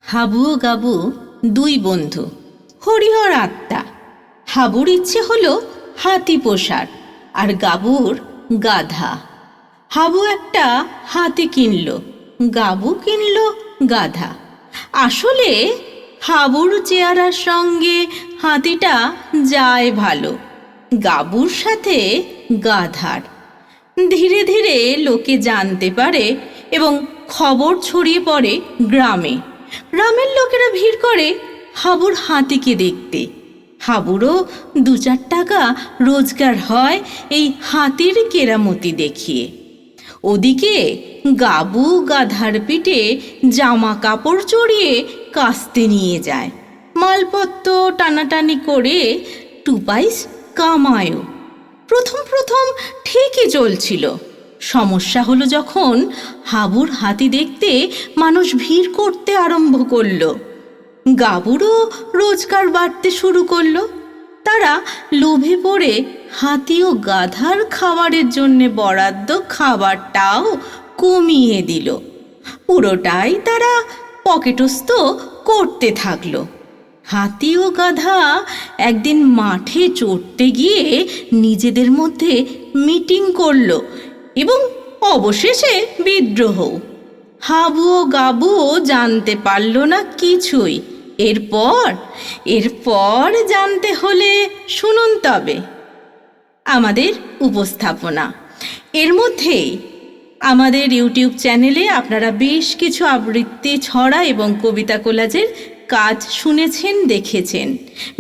হাবু ও গাবু দুই বন্ধু, হরিহর আত্মা। হাবুর ইচ্ছে হলো হাতি পোষার আর গাবুর গাধা। হাবু একটা হাতি কিনল, গাবু কিনল গাধা। আসলে হাবুর চেহারার সঙ্গে হাতিটা যায় ভালো, গাবুর সাথে গাধার। ধীরে ধীরে লোকে জানতে পারে এবং খবর ছড়িয়ে পড়ে গ্রামে। গ্রামের লোকেরা ভিড় করে হাবুর হাতিকে দেখতে। হাবুরও 2-4 টাকা রোজগার হয় এই হাতির কেরামতি দেখিয়ে। ওদিকে গাবু গাধার পিঠে জামা কাপড় চড়িয়ে কাস্তে নিয়ে যায়, মালপত্র টানাটানি করে 2 পয়সা কামায়ও। প্রথম ঠিকই চলছিল। সমস্যা হলো যখন হাবুর হাতি দেখতে মানুষ ভিড় করতে আরম্ভ করলো। গাবুরও রোজগার বাড়তে শুরু করলো। তারা লোভে পড়ে হাতি ও গাধার খাবারের জন্যে বরাদ্দ খাবারটাও কমিয়ে দিল। পুরোটাই তারা পকেটস্থ করতে থাকলো। হাতি ও গাধা একদিন মাঠে চড়তে গিয়ে নিজেদের মধ্যে মিটিং করলো এবং অবশেষে বিদ্রোহ। হাবু ও গাবুও জানতে পারল না কিছুই। এরপর জানতে হলে শুনুন তবে আমাদের উপস্থাপনা। এর মধ্যেই আমাদের ইউটিউব চ্যানেলে আপনারা বেশ কিছু আবৃত্তি, ছড়া এবং কবিতা কোলাজের কাজ শুনেছেন, দেখেছেন।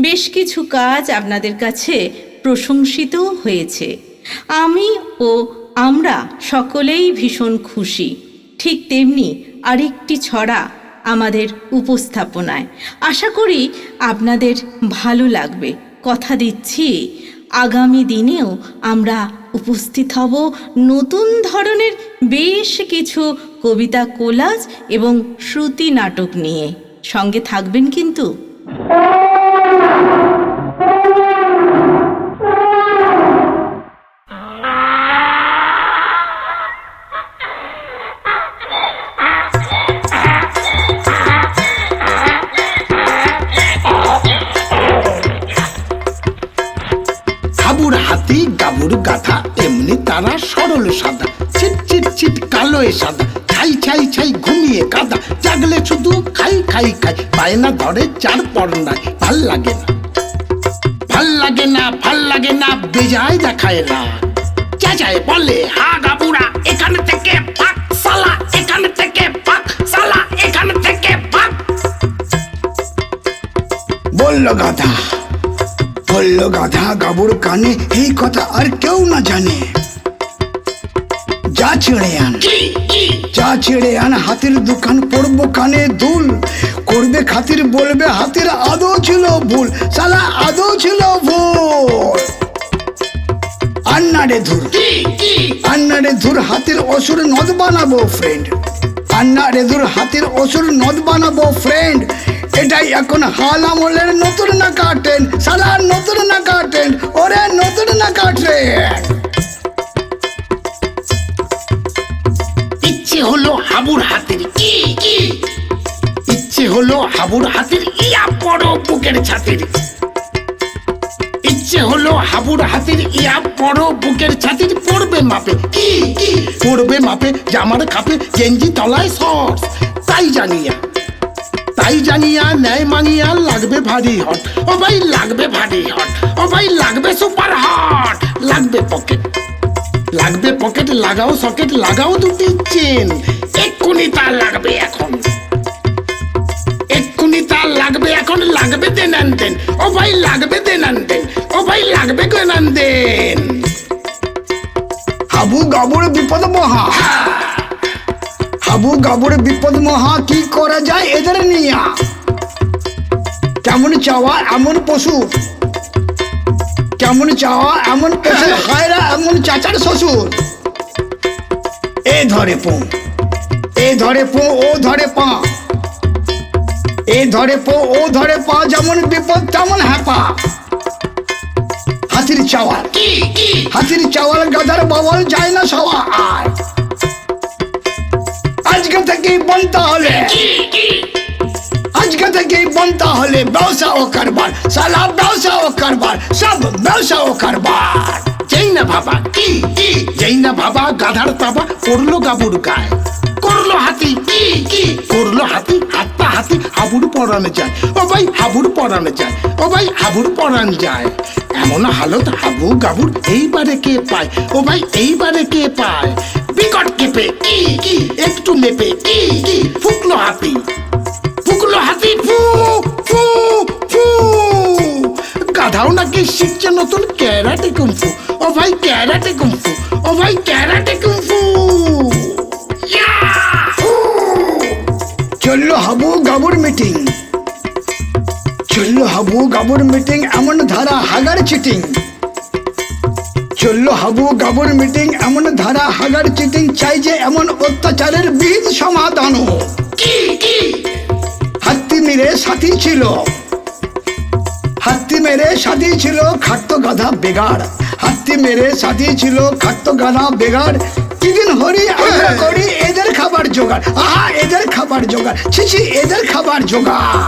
বেশ কিছু কাজ আপনাদের কাছে প্রশংসিতও হয়েছে। আমি ও আমরা সকলেই ভীষণ খুশি। ঠিক তেমনি আরেকটি ছড়া আমাদের উপস্থাপনায়। আশা করি আপনাদের ভালো লাগবে। কথা দিচ্ছি আগামী দিনেও আমরা উপস্থিত হব নতুন ধরনের বেশ কিছু কবিতা কোলাজ এবং শ্রুতি নাটক নিয়ে। সঙ্গে থাকবেন কিন্তু। হাবুর হাতি গাবুর গাধা এমনি তারা সরল সাদা, চিট চিট চিট কালো এ সাদা, ছাই ছাই ছাই ঘুমিয়ে কাদা, জাগলে শুধু খাই খাই খাই, বায়না ধরে চার পর নাই, ভাল লাগে না ভাল লাগে না ভাল লাগে না, বেজায় দেখায় না, চেঁচায় বলে হা গাবুরা এখান থেকে পাক সালা, এখান থেকে পাক সালা, এখান থেকে পাক। বললো গাধা গাবুর কানে, এই কথা আর কেউ না জানে। যা ছেড়ে আন হাতির দোকান, পড়বো কানে দুল, করবে খাতির, বলবে হাতির আদৌ ছিল ভুল, সালা আদৌ ছিল ভুল। আন্নারে ধুর হাতির অসুর নদ বানাবো ফ্রেন্ড, আন্নারে ধুর হাতির অসুর নদ বানাবো ফ্রেন্ড। এটাই এখন হাল আমলের নতুন না কাটেন, সালা নতুন না কাটেন, ওরে নতুন না কাটেন। ইচ্ছে হলো হাবুর হাতির ইচ্ছে হলো হাবুর হাতির ইয়া বড় বুকের ছাতির, ইচ্ছে হলো হাবুর হাতির ইয়া বড় বুকের ছাতির। পড়বে মাপে পড়বে মাপে, জামার কাপে গেঞ্জি তলায় শর্টস, তাই জানিয়া ন্যায় মানিয়া লাগবে ভারী হট, ও ভাই লাগবে ভারী হট, ও ভাই লাগবে সুপার হট। লাগবে পকেট লাগাও সকেট, লাগাও দুটি চেন, এক্ষুনি তার লাগবে এখন, এক্ষুনি তার লাগবে এখন, লাগবে দেন আন দেন, ও ভাই লাগবে দেন আন দেন, ও ভাই লাগবে দেন আন দেন। হাবু গাবুর বিপদ মহা, হাবু গাবুর বিপদ মহা, কি করা যায় এদের নিয়া? কেমন চাওয়া এমন পশু, কেমন চাওয়া এমন পশু, হায়রা এমন চাচার শ্বশুর। এ ধরে পো ও ধরে পা, এ ধরে পো ও ধরে পা, যেমন বিপদ তেমন হ্যাপা। হাতির চাওয়াল গাধার বাবল যায় না সওয়া আর, আজকে থেকেই বলতে হবে থেকেই বনতা হলে ব্যবসা ও কারবার, সালা ব্যবসা ও কারবার, সব ব্যবসা ও কারবার। যেই না বাবা কি কি, যেই না বাবা গাধার তাবা পড়লো গাবুর গায়ে, করলো হাতি কি কি, করলো হাতি হাতটা হাতি হাবুর পরানো যায়, ও ভাই হাবুর পরানো যায়, ও ভাই হাবুর পরান যায়। এমন হালত হাবু গাবুর এইবারে কে পায়, ও ভাই এইবারে কে পায়। বিকট কেঁপে কি কি, একটু মেপে কি কি, ফুকলো হাতি, ফুকলো হাতি ফু ফু ফু। গাধাও নাকি শিখছে নতুন ক্যারাটে কুমফু, ও ভাই ক্যারাটে কুমফু, ও ভাই ক্যারাটে কুমফু। চললো হাবু গাবুর মিটিং, চললো হাবু গাবুর মিটিং, এমন ধারা হাগার চিটিং। চললো হাবু গাবুর মিটিং, এমন ধারা হাগার চিটিং, চাই যে এমন অত্যাচারের বিহিত সমাধান। কি কি, হাতি মেরে সাথী ছিল, হাতি মেরে সাথী ছিল খাট্ট গাধা বেগাড়, হাতি মেরে সাথী ছিল খাট্ট গাধা বেগাড়। কিদিন হরি আমরা করি এদের খাবার জোগাড়, আহা এদের খাবার জোগাড়, ছিছি এদের খাবার জোগাড়।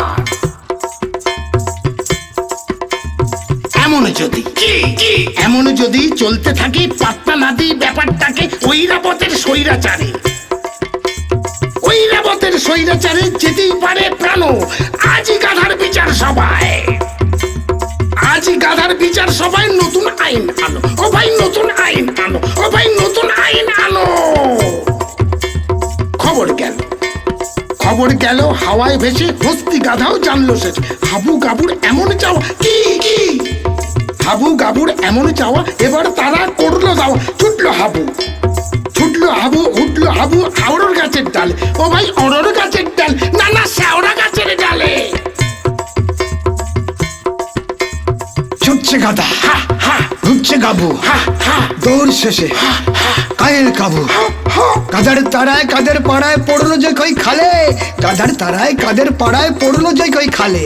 এমন যদি কি কি, এমন যদি চলতে থাকি পাত্তা না দিই ব্যাপারটাকে, ঐরাবতের স্বৈরাচারে, ঐরাবতের স্বৈরাচারে যেতেই পারে প্রাণ। আজই গাধার বিচার সভায়, আজই গাধার বিচার সভায় নতুন আইন আনো, ও ভাই নতুন আইন আনো, ও ভাই নতুন আইন আনো। খবর গেল, খবর গেল হাওয়ায় ভেসে, হস্তি গাধাও জানলো শেষ। হাবু গাবুর এমন চাওয়া কি কি, হাবু গাবুর এমন চাওয়া, এবার তারা করলো দাওয়া। ছুটলো হাবু, ছুটলো হাবু, উঠলো হাবু আওড়র গাছের ডালে, ও ভাই অড়র গাছের ডাল, না না শ্যাওড়া গাছের ডালে। ছুটছে গাধা, হা হা ঘুরছে গাবু, হা হা দৌড় শেষে কায়ের কাবু। গাধার তারায় কাদের পাড়ায় পড়লো যে কই খালে, গাধার তারায় কাদের পাড়ায় পড়লো যে কই খালে।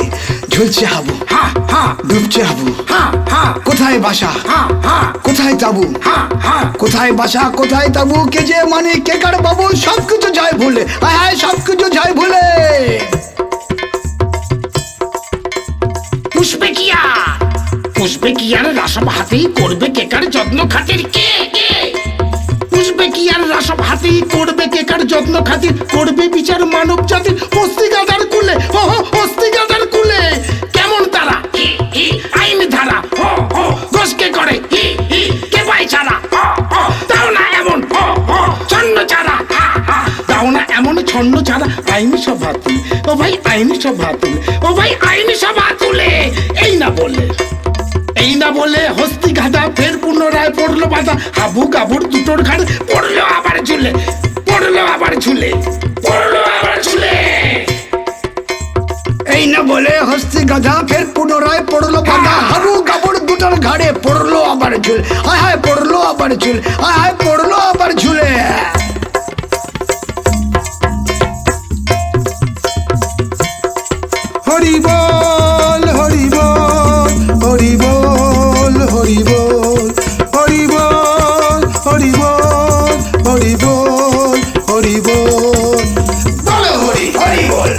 ঝুলছে হাবু, হা হা ডুবছে হাবু, হা হা কোথায় বাসা, হা হা কোথায় তাবু, হা হা। কোথায় বাসা কোথায় তাবু, কে যে মানে কে কার বাবু, সবকিছু যায় ভুলে, হায় হায় সবকিছু যায় ভুলে। পুষ্পেকিয়া, পুষ্পেকিয়ার রাসব হাতেই করবে কেকার যত্ন খাতির কে কে, পুষ্পেকিয়ার রাসব হাতেই করবে কেকার যত্ন খাতির, করবে বিচার মানব জাতির হস্তি গাধার কুলে, হো হো হস্তি গাধার কুলে। কেমন তারা হি হি, আইন ধারা হো হো, দোষকে করে হি হি, কে পাই ছাড়া হো হো, দাও না এমন হো হো ছন্ন ছাড়া, হা হা দাও না এমন ছন্ন ছাড়া। আইনি সভা তুলে, ও ভাই আইনি সভা তুলে, ও ভাই আইনি সভা তুলে। এই না বলে, এই না বলে হস্তি গাধা ফের পুনরায় পড়লো বাধা, হাবু গাবুর দুটোর ঘাড়ে পড়লো আবার ঝুলে, পড়লো আবার ঝুলে, পড়লো আবার ঝুলে। এই না বলে হস্তি গাধা ফের পুনরায় পড়লো বাধা, হাবু গাবুর দুটার ঘাড়ে পড়লো আবার ঝুল, হায় হায় পড়লো আবার ঝুল, হায় হায় পড়লো আবার ঝুলে। হরি বল হরি বল, হরি বল হরি বল, হরি বল হরি বল, হরি বল হরি বল। বলো হরি হরি বল।